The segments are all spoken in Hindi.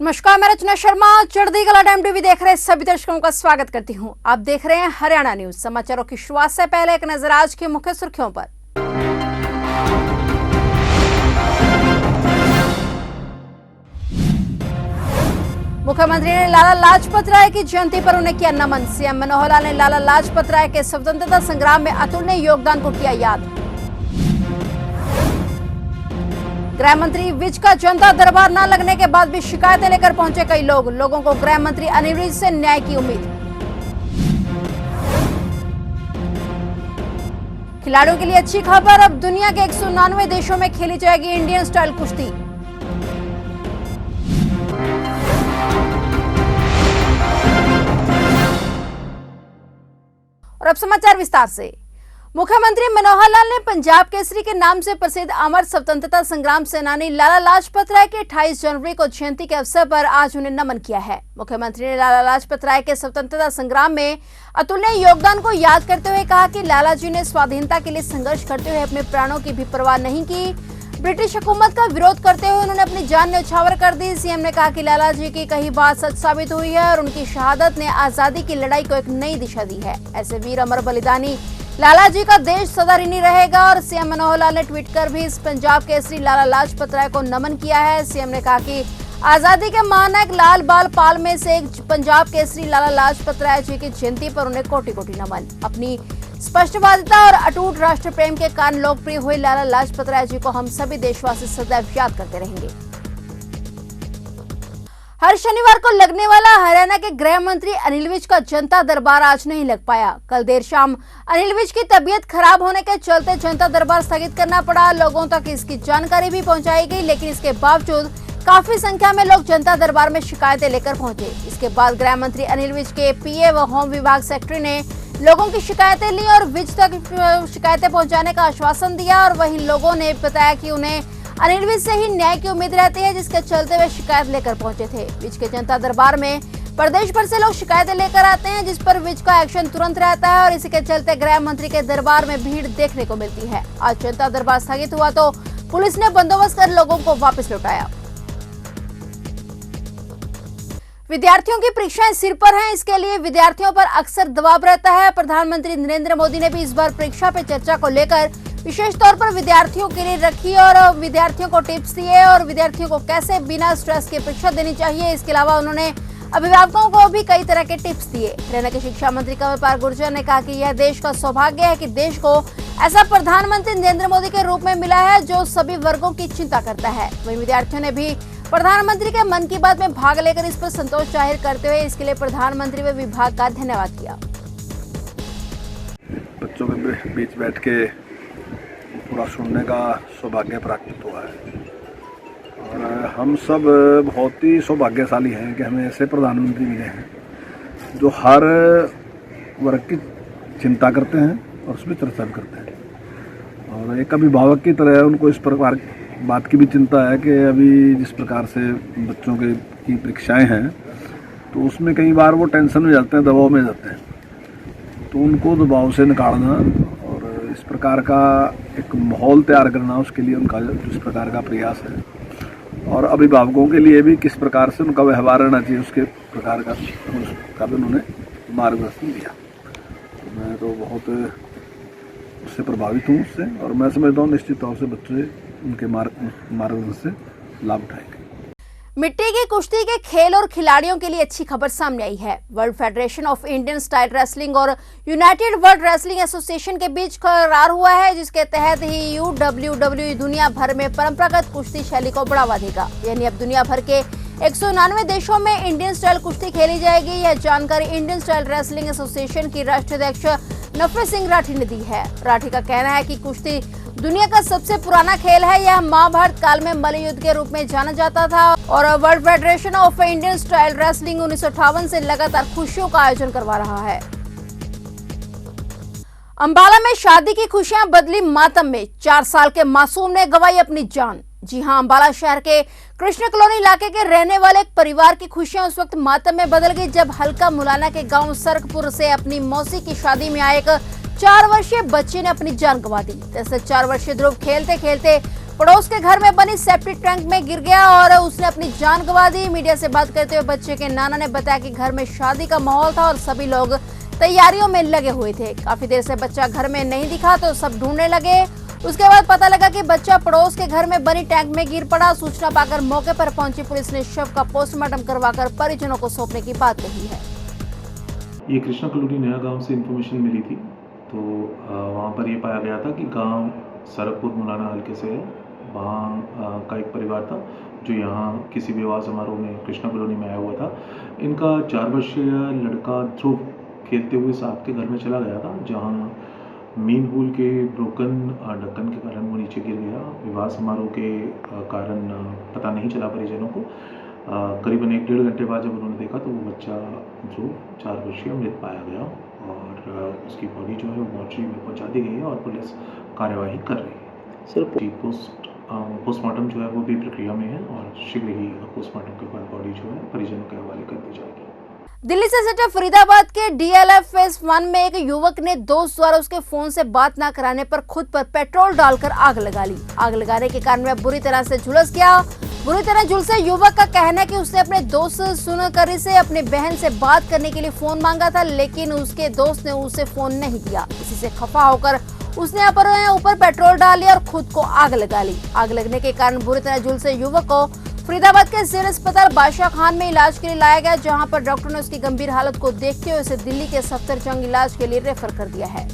नमस्कार, मैं रचना शर्मा चढ़ती कला टाइम टीवी देख रहे सभी दर्शकों का स्वागत करती हूं। आप देख रहे हैं हरियाणा न्यूज। समाचारों की शुरुआत से पहले एक नजर आज की मुख्य सुर्खियों पर। मुख्यमंत्री ने लाला लाजपत राय की जयंती पर उन्हें किया नमन। सीएम मनोहर लाल ने लाला लाजपत राय के स्वतंत्रता संग्राम में अतुलनीय योगदान को किया याद। गृह मंत्री विज का जनता दरबार न लगने के बाद भी शिकायतें लेकर पहुंचे कई लोगों को गृह मंत्री अनिल विज से न्याय की उम्मीद। खिलाड़ियों के लिए अच्छी खबर, अब दुनिया के 199 देशों में खेली जाएगी इंडियन स्टाइल कुश्ती। और अब समाचार विस्तार से। मुख्यमंत्री मनोहर लाल ने पंजाब केसरी के नाम से प्रसिद्ध अमर स्वतंत्रता संग्राम सेनानी लाला लाजपत राय के 28 जनवरी को जयंती के अवसर पर आज उन्हें नमन किया है। मुख्यमंत्री ने लाला लाजपत राय के स्वतंत्रता संग्राम में अतुलनीय योगदान को याद करते हुए कहा कि लाला जी ने स्वाधीनता के लिए संघर्ष करते हुए अपने प्राणों की भी परवाह नहीं की। ब्रिटिश हुकूमत का विरोध करते हुए उन्होंने अपनी जान न्यौछावर कर दी। सीएम ने कहा कि लाला जी की कही बात सच साबित हुई है और उनकी शहादत ने आजादी की लड़ाई को एक नई दिशा दी है। ऐसे वीर अमर बलिदानी लाला जी का देश सदा ऋणी रहेगा। और सीएम मनोहर लाल ने ट्वीट कर भी इस पंजाब केसरी लाला लाजपत राय को नमन किया है। सीएम ने कहा कि आजादी के महानायक लाल बाल पाल में से एक पंजाब केसरी लाला लाजपत राय जी की जयंती पर उन्हें कोटि कोटि नमन। अपनी स्पष्टवादिता और अटूट राष्ट्र प्रेम के कारण लोकप्रिय हुए लाला लाजपत राय जी को हम सभी देशवासी सदैव याद करते रहेंगे। हर शनिवार को लगने वाला हरियाणा के गृह मंत्री अनिल विज का जनता दरबार आज नहीं लग पाया। कल देर शाम अनिल विज की तबीयत खराब होने के चलते जनता दरबार स्थगित करना पड़ा। लोगों तक इसकी जानकारी भी पहुंचाई गई, लेकिन इसके बावजूद काफी संख्या में लोग जनता दरबार में शिकायतें लेकर पहुंचे। इसके बाद गृह मंत्री अनिल विज के पीए व होम विभाग सेक्रेटरी ने लोगों की शिकायतें ली और विज तक शिकायतें पहुंचाने का आश्वासन दिया। और वहीं लोगों ने बताया कि उन्हें अनिल विज से ही न्याय की उम्मीद रहती है, जिसके चलते वे शिकायत लेकर पहुंचे थे। विज के जनता दरबार में प्रदेश भर से लोग शिकायतें लेकर आते हैं, जिस पर विज का एक्शन तुरंत रहता है और इसी के चलते गृह मंत्री के दरबार में भीड़ देखने को मिलती है। आज जनता दरबार स्थगित हुआ तो पुलिस ने बंदोबस्त कर लोगों को वापस लौटाया। विद्यार्थियों की परीक्षाएं सिर पर हैं, इसके लिए विद्यार्थियों पर अक्सर दबाव रहता है। प्रधानमंत्री नरेंद्र मोदी ने भी इस बार परीक्षा पे चर्चा को लेकर विशेष तौर पर विद्यार्थियों के लिए रखी और विद्यार्थियों को टिप्स दिए और विद्यार्थियों को कैसे बिना स्ट्रेस के परीक्षा देनी चाहिए। इसके अलावा उन्होंने अभिभावकों को भी कई तरह के टिप्स दिए। हरियाणा के शिक्षा मंत्री कंवरपाल गुर्जर ने कहा कि यह देश का सौभाग्य है कि देश को ऐसा प्रधानमंत्री नरेंद्र मोदी के रूप में मिला है जो सभी वर्गों की चिंता करता है। वहीं विद्यार्थियों ने भी प्रधानमंत्री के मन की बात में भाग लेकर इस पर संतोष जाहिर करते हुए इसके लिए प्रधानमंत्री व विभाग का धन्यवाद किया। बच्चों के बीच बैठ के पूरा सुनने का सौभाग्य प्राप्त हुआ है और हम सब बहुत ही सौभाग्यशाली हैं कि हमें ऐसे प्रधानमंत्री मिले हैं जो हर वर्ग की चिंता करते हैं और उस पर चर्चा भी करते हैं। और एक अभिभावक की तरह उनको इस प्रकार बात की भी चिंता है कि अभी जिस प्रकार से बच्चों की परीक्षाएं हैं तो उसमें कई बार वो टेंशन में जाते हैं, दबाव में जाते हैं, तो उनको दबाव से निकालना और इस प्रकार का एक माहौल तैयार करना, उसके लिए उनका जिस प्रकार का प्रयास है और अभिभावकों के लिए भी किस प्रकार से उनका व्यवहार रहना चाहिए उसके प्रकार का भी उन्होंने मार्गदर्शन दिया। तो मैं तो बहुत उससे प्रभावित हूँ उससे और मैं समझता हूँ निश्चित तौर से बच्चे उनके मार्गदर्शन से लाभ उठाएंगे। मिट्टी की कुश्ती के खेल और खिलाड़ियों के लिए अच्छी खबर सामने आई है। World federation of Indian style wrestling और यूनाइटेड वर्ल्ड रेसलिंग एसोसिएशन के बीच करार हुआ है, जिसके तहत ही UWWE दुनिया भर में परंपरागत कुश्ती शैली को बढ़ावा देगा। यानी अब दुनिया भर के 199 देशों में इंडियन स्टाइल कुश्ती खेली जाएगी। यह जानकारी इंडियन स्टाइल रेसलिंग एसोसिएशन की राष्ट्रीय अध्यक्ष नफे सिंह राठी ने दी है। राठी का कहना है कि कुश्ती दुनिया का सबसे पुराना खेल है। यह महाभारत काल में मल्लयुद्ध के रूप में जाना जाता था और world federation of Indian style wrestling 1958 से लगातार खुशियों का आयोजन करवा रहा है। अंबाला में शादी की खुशियां बदली मातम में, 4 साल के मासूम ने गंवाई अपनी जान। जी हां, अंबाला शहर के कृष्ण कॉलोनी इलाके के रहने वाले एक परिवार की खुशियां उस वक्त मातम में बदल गई जब हल्का मुलाना के गांव सरकपुर से अपनी मौसी की शादी में आए एक 4 वर्षीय बच्चे ने अपनी जान गंवा दी। दरअसल 4 वर्षीय ध्रुव खेलते खेलते पड़ोस के घर में बनी सेप्टिक टैंक में गिर गया और उसने अपनी जान गंवा दी। मीडिया से बात करते हुए बच्चे के नाना ने बताया कि घर में शादी का माहौल था और सभी लोग तैयारियों में लगे हुए थे। काफी देर से बच्चा घर में नहीं दिखा तो सब ढूंढने लगे। उसके बाद पता लगा कि बच्चा पड़ोस के घर में बनी टैंक में गिर पड़ा। सूचना पाकर मौके पर पहुंची पुलिस ने शव का पोस्टमार्टम करवाकर परिजनों को सौंपने की बात कही है। ये कृष्णा कॉलोनी नया गांव से इन्फॉर्मेशन मिली थी, तो वहाँ पर ये पाया गया था कि गांव सरकपुर मुलाना हल्के से है। वहाँ का एक परिवार था जो यहाँ किसी विवाह समारोह में कृष्णा कॉलोनी में आया हुआ था। इनका 4 वर्षीय लड़का ध्रुव खेलते हुए साहब के घर में चला गया था, जहाँ मेन होल के ब्रोकन ढक्कन के कारण वो नीचे गिर गया। विवाह समारोह के कारण पता नहीं चला परिजनों को। करीबन 1-1.5 घंटे बाद जब उन्होंने देखा तो वो बच्चा जो 4 वर्षीय मृत पाया गया और उसकी बॉडी जो है वो मॉर्चरी में पहुंचा दी गई है और पुलिस कार्यवाही कर रही है। सर पोस्टमार्टम जो है वो भी प्रक्रिया में है और शीघ्र ही पोस्टमार्टम के बाद बॉडी जो है परिजनों के हवाले कर दी जाएगी। दिल्ली से सटे फरीदाबाद के DLF फेज 1 में एक युवक ने दोस्त द्वारा उसके फोन से बात न कराने पर खुद पर पेट्रोल डालकर आग लगा ली। आग लगाने के कारण वह बुरी तरह से झुलस गया। बुरी तरह झुलसे युवक का कहना है कि उसने अपने दोस्त सुनकरी से अपनी बहन से बात करने के लिए फोन मांगा था, लेकिन उसके दोस्त ने उसे फोन नहीं दिया। इसी से खफा होकर उसने ऊपर पेट्रोल डाल लिया और खुद को आग लगा ली। आग लगने के कारण बुरी तरह झुलसे युवक को फरीदाबाद के जिला अस्पताल बादशाह खान में इलाज के लिए लाया गया, जहां पर डॉक्टर ने उसकी गंभीर हालत को देखते हुए उसे दिल्ली के सफदरजंग इलाज के लिए रेफर कर दिया है।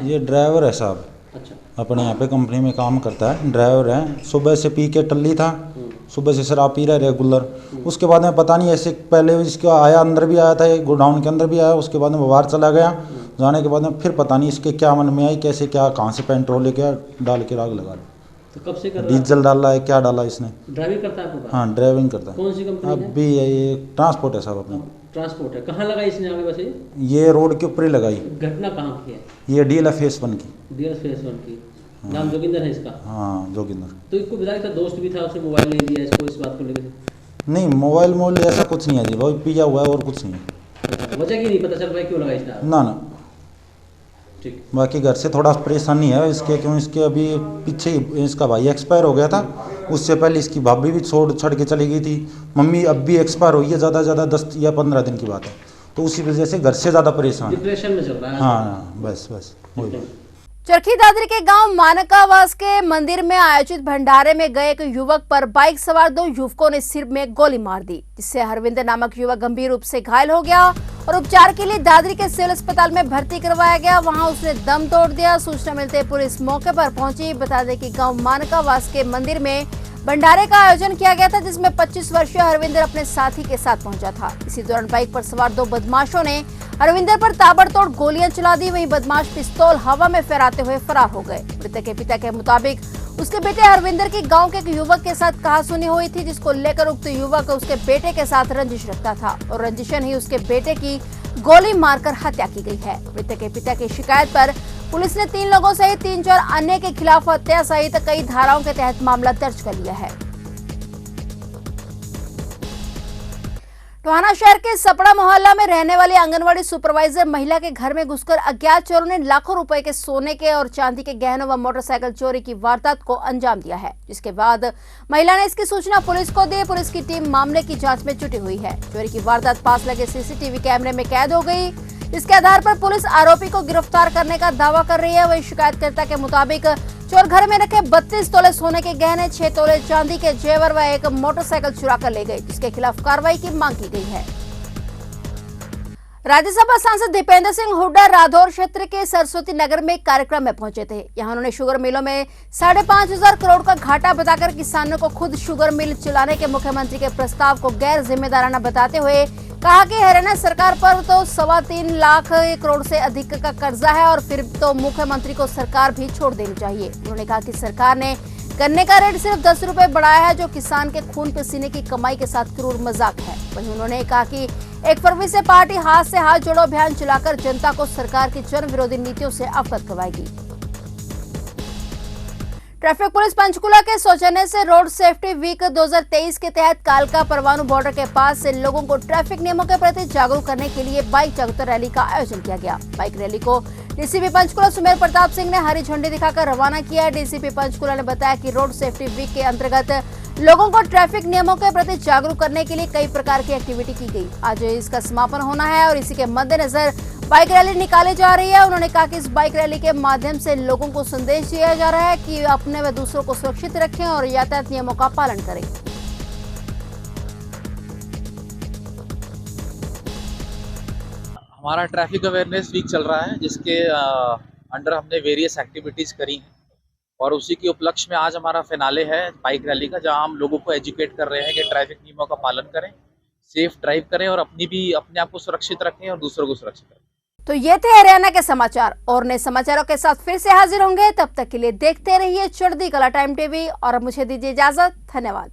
ये ड्राइवर है साहब। अच्छा। अपने यहाँ पे कंपनी में काम करता है, ड्राइवर है। सुबह से पी के टल्ली था, सुबह से शराब पी रहा है रेगुलर। उसके बाद में पता नहीं ऐसे पहले इसका आया, अंदर भी आया था, गोडाउन के अंदर भी आया। उसके बाद में बाहर चला गया। जाने के बाद में फिर पता नहीं इसके क्या मन में आई, कैसे क्या कहाँ से पेट्रोल लेके डाल के आग लगा दी। तो कब से कर रहा है? डीजल डाला है, क्या डाला इसने? ड्राइविंग करता है आपके पास? हाँ, ड्राइविंग करता है। कौन सी कंपनी है? अभी ये ट्रांसपोर्ट है साहब अपना। ट्रांसपोर्ट है। कहाँ लगाई इसने आगे वैसे? ये रोड के ऊपर ही लगाई। घटना कहाँ की है? ये DLF फेज 1 की। DLF फेज 1 की। नाम जोगिंदर है इसका? हाँ, जोगिंदर। तो इसको बताया था दोस्त भी था, उसने मोबाइल नहीं दिया इसको इस बात को लेकर? नहीं, मोबाइल ऐसा कुछ नहीं है जी, वो पिया हुआ है और कुछ नहीं है। वजह की नहीं पता चल पाया क्यों लगाई इसने? ना ठीक। बाकी घर से थोड़ा परेशानी है इसके, क्यों इसके अभी पीछे इसका भाई एक्सपायर हो गया था। उससे पहले इसकी भाभी भी छोड़ के चली गई थी। मम्मी अब भी एक्सपायर हुई है, ज़्यादा 10 या 15 दिन की बात है। तो उसी वजह से घर से ज़्यादा परेशान है। डिप्रेशन में चल रहा है। हाँ, बस वही। चरखी दादरी के गांव मानकावास के मंदिर में आयोजित भंडारे में गए एक युवक पर बाइक सवार 2 युवकों ने सिर में गोली मार दी, जिससे हरविंदर नामक युवक गंभीर रूप से घायल हो गया और उपचार के लिए दादरी के सिविल अस्पताल में भर्ती करवाया गया। वहां उसने दम तोड़ दिया। सूचना मिलते पुलिस मौके पर पहुंची। बता दें कि गांव मानकावास के मंदिर में भंडारे का आयोजन किया गया था, जिसमें 25 वर्षीय हरविंदर अपने साथी के साथ पहुंचा था। इसी दौरान बाइक पर सवार 2 बदमाशों ने हरविंदर पर ताबड़तोड़ गोलियां चला दी। वहीं बदमाश पिस्तौल हवा में फहराते हुए फरार हो गए। मृतक के पिता के मुताबिक उसके बेटे हरविंदर की गांव के एक युवक के साथ कहासुनी हुई थी, जिसको लेकर उक्त युवक उसके बेटे के साथ रंजिश रखता था और रंजिशन ही उसके बेटे की गोली मारकर हत्या की गई है। मृतक के पिता की शिकायत पर पुलिस ने 3 लोगों सहित 3-4 अन्य के खिलाफ हत्या सहित कई धाराओं के तहत मामला दर्ज कर लिया है। टोहाना शहर के सपड़ा मोहल्ला में रहने वाली आंगनवाड़ी सुपरवाइजर महिला के घर में घुसकर अज्ञात चोरों ने लाखों रुपए के सोने के और चांदी के गहनों व मोटरसाइकिल चोरी की वारदात को अंजाम दिया है, जिसके बाद महिला ने इसकी सूचना पुलिस को दी। पुलिस की टीम मामले की जांच में जुटी हुई है। चोरी की वारदात पास लगे CCTV कैमरे में कैद हो गई। इसके आधार पर पुलिस आरोपी को गिरफ्तार करने का दावा कर रही है। वही शिकायतकर्ता के मुताबिक चोर घर में रखे 32 तोले सोने के गहने, 6 तोले चांदी के जेवर व एक मोटरसाइकिल चुरा कर ले गए, जिसके खिलाफ कार्रवाई की मांग की गई है। राज्यसभा सांसद दीपेंद्र सिंह हुड्डा राधौर क्षेत्र के सरस्वती नगर में एक कार्यक्रम में पहुंचे थे। यहां उन्होंने शुगर मिलों में 5,500 करोड़ का घाटा बताकर किसानों को खुद शुगर मिल चलाने के मुख्यमंत्री के प्रस्ताव को गैर जिम्मेदाराना बताते हुए कहा कि हरियाणा सरकार पर तो 3.25 लाख करोड़ से अधिक का कर्जा है और फिर तो मुख्यमंत्री को सरकार भी छोड़ देनी चाहिए। उन्होंने कहा कि सरकार ने गन्ने का रेट सिर्फ 10 रुपए बढ़ाया है, जो किसान के खून पसीने की कमाई के साथ क्रूर मजाक है। वहीं उन्होंने कहा कि 1 फरवरी से पार्टी हाथ से हाथ जोड़ो अभियान चलाकर जनता को सरकार की जन विरोधी नीतियों से अवगत करवाएगी। ट्रैफिक पुलिस पंचकुला के सौजन्य से रोड सेफ्टी वीक 2023 के तहत कालका परवाणु बॉर्डर के पास से लोगों को ट्रैफिक नियमों के प्रति जागरूक करने के लिए बाइक जागरूकता रैली का आयोजन किया गया। बाइक रैली को डीसीपी पंचकुला सुमेर प्रताप सिंह ने हरी झंडी दिखाकर रवाना किया। डीसीपी पंचकुला ने बताया कि रोड सेफ्टी वीक के अंतर्गत लोगों को ट्रैफिक नियमों के प्रति जागरूक करने के लिए कई प्रकार की एक्टिविटी की गई। आज इसका समापन होना है और इसी के मद्देनजर बाइक रैली निकाली जा रही है। उन्होंने कहा कि इस बाइक रैली के माध्यम से लोगों को संदेश दिया जा रहा है कि अपने व दूसरों को सुरक्षित रखें और यातायात नियमों का पालन करें। हमारा ट्रैफिक अवेयरनेस वीक चल रहा है, जिसके अंडर हमने वेरियस एक्टिविटीज़ करी हैं और उसी के उपलक्ष्य में आज हमारा फिनाले है बाइक रैली का, जहां हम लोगों को एजुकेट कर रहे हैं कि ट्रैफिक नियमों का पालन करें, सेफ ड्राइव करें और अपने आप को सुरक्षित रखें और दूसरों को सुरक्षित रखें। तो ये थे हरियाणा के समाचार और नए समाचारों के साथ फिर से हाजिर होंगे। तब तक के लिए देखते रहिए चढ़ती कला टाइम टीवी और अब मुझे दीजिए इजाजत। धन्यवाद।